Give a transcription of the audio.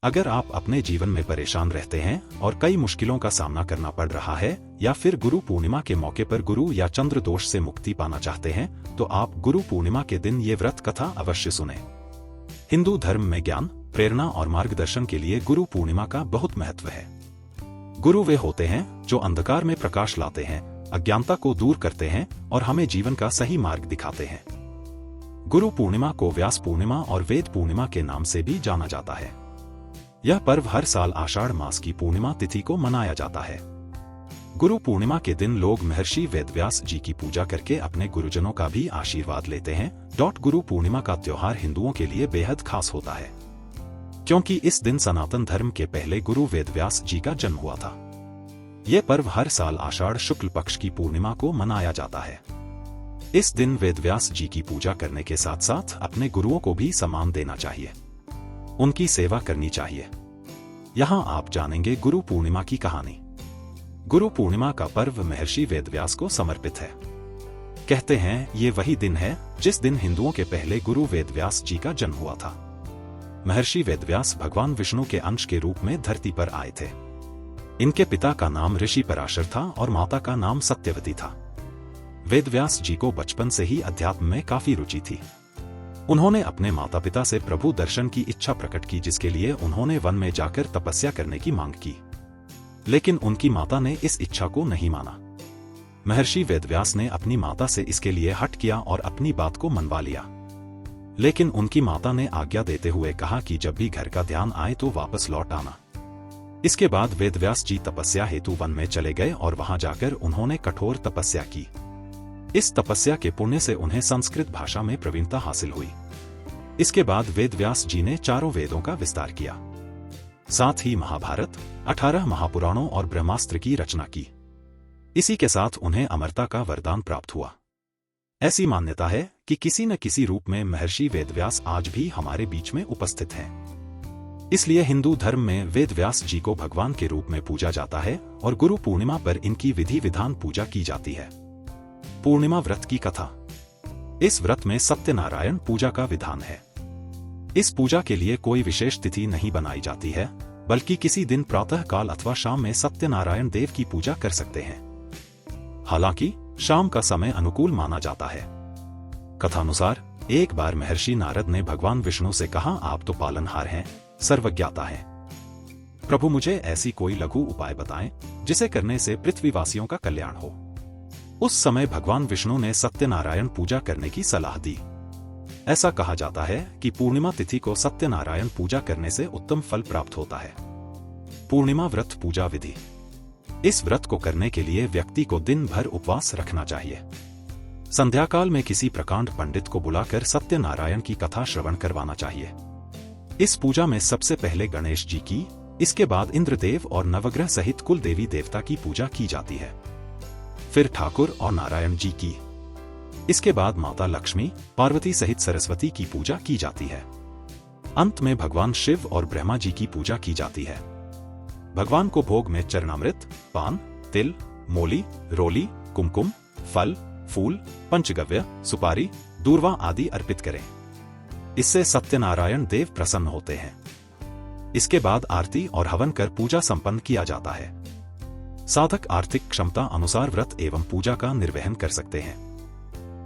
अगर आप अपने जीवन में परेशान रहते हैं और कई मुश्किलों का सामना करना पड़ रहा है, या फिर गुरु पूर्णिमा के मौके पर गुरु या चंद्र दोष से मुक्ति पाना चाहते हैं, तो आप गुरु पूर्णिमा के दिन ये व्रत कथा अवश्य सुनें। हिंदू धर्म में ज्ञान, प्रेरणा और मार्गदर्शन के लिए गुरु पूर्णिमा का बहुत महत्व है। गुरु वे होते हैं जो अंधकार में प्रकाश लाते हैं, अज्ञानता को दूर करते हैं और हमें जीवन का सही मार्ग दिखाते हैं। गुरु पूर्णिमा को व्यास पूर्णिमा और वेद पूर्णिमा के नाम से भी जाना जाता है। यह पर्व हर साल आषाढ़ मास की पूर्णिमा तिथि को मनाया जाता है। गुरु पूर्णिमा के दिन लोग महर्षि वेदव्यास जी की पूजा करके अपने गुरुजनों का भी आशीर्वाद लेते हैं। गुरु पूर्णिमा का त्योहार हिंदुओं के लिए बेहद खास होता है, क्योंकि इस दिन सनातन धर्म के पहले गुरु वेदव्यास जी का जन्म हुआ था। यह पर्व हर साल आषाढ़ शुक्ल पक्ष की पूर्णिमा को मनाया जाता है। इस दिन वेदव्यास जी की पूजा करने के साथ साथ अपने गुरुओं को भी सम्मान देना चाहिए, उनकी सेवा करनी चाहिए। यहाँ आप जानेंगे गुरु पूर्णिमा की कहानी। गुरु पूर्णिमा का पर्व महर्षि वेदव्यास को समर्पित है। कहते हैं ये वही दिन है जिस दिन हिंदुओं के पहले गुरु वेदव्यास जी का जन्म हुआ था। महर्षि वेदव्यास भगवान विष्णु के अंश के रूप में धरती पर आए थे। इनके पिता का नाम ऋषि पराशर था और माता का नाम सत्यवती था। वेदव्यास जी को बचपन से ही अध्यात्म में काफी रुचि थी। उन्होंने अपने माता पिता से प्रभु दर्शन की इच्छा प्रकट की, जिसके लिए उन्होंने वन में जाकर तपस्या करने की मांग की, लेकिन उनकी माता ने इस इच्छा को नहीं माना। महर्षि वेदव्यास ने अपनी माता से इसके लिए हठ किया और अपनी बात को मनवा लिया, लेकिन उनकी माता ने आज्ञा देते हुए कहा कि जब भी घर का ध्यान आए तो वापस लौट आना। इसके बाद वेदव्यास जी तपस्या हेतु वन में चले गए और वहां जाकर उन्होंने कठोर तपस्या की। इस तपस्या के पुण्य से उन्हें संस्कृत भाषा में प्रवीणता हासिल हुई। इसके बाद वेदव्यास जी ने चारों वेदों का विस्तार किया, साथ ही महाभारत, 18 महापुराणों और ब्रह्मास्त्र की रचना की। इसी के साथ उन्हें अमरता का वरदान प्राप्त हुआ। ऐसी मान्यता है कि किसी न किसी रूप में महर्षि वेदव्यास आज भी हमारे बीच में उपस्थित हैं। इसलिए हिंदू धर्म में वेदव्यास जी को भगवान के रूप में पूजा जाता है और गुरु पूर्णिमा पर इनकी विधि विधान पूजा की जाती है। पूर्णिमा व्रत की कथा। इस व्रत में सत्यनारायण पूजा का विधान है। इस पूजा के लिए कोई विशेष तिथि नहीं बनाई जाती है, बल्कि किसी दिन प्रातः काल अथवा शाम में सत्यनारायण देव की पूजा कर सकते हैं। हालांकि शाम का समय अनुकूल माना जाता है। कथानुसार एक बार महर्षि नारद ने भगवान विष्णु से कहा, आप तो पालनहार हैं, सर्वज्ञाता हैं। प्रभु मुझे ऐसी कोई लघु उपाय बताएं जिसे करने से पृथ्वीवासियों का कल्याण हो। उस समय भगवान विष्णु ने सत्यनारायण पूजा करने की सलाह दी। ऐसा कहा जाता है कि पूर्णिमा तिथि को सत्यनारायण पूजा करने से उत्तम फल प्राप्त होता है। पूर्णिमा व्रत पूजा विधि। इस व्रत को करने के लिए व्यक्ति को दिन भर उपवास रखना चाहिए। संध्याकाल में किसी प्रकांड पंडित को बुलाकर सत्यनारायण की कथा श्रवण करवाना चाहिए। इस पूजा में सबसे पहले गणेश जी की, इसके बाद इंद्रदेव और नवग्रह सहित कुल देवी देवता की पूजा की जाती है। फिर ठाकुर और नारायण जी की, इसके बाद माता लक्ष्मी, पार्वती सहित सरस्वती की पूजा की जाती है। अंत में भगवान शिव और ब्रह्मा जी की पूजा की जाती है। भगवान को भोग में चरणामृत, पान, तिल, मोली, रोली, कुमकुम, फल, फूल, पंचगव्य, सुपारी, दूर्वा आदि अर्पित करें। इससे सत्यनारायण देव प्रसन्न होते हैं। इसके बाद आरती और हवन कर पूजा संपन्न किया जाता है। साधक आर्थिक क्षमता अनुसार व्रत एवं पूजा का निर्वहन कर सकते हैं।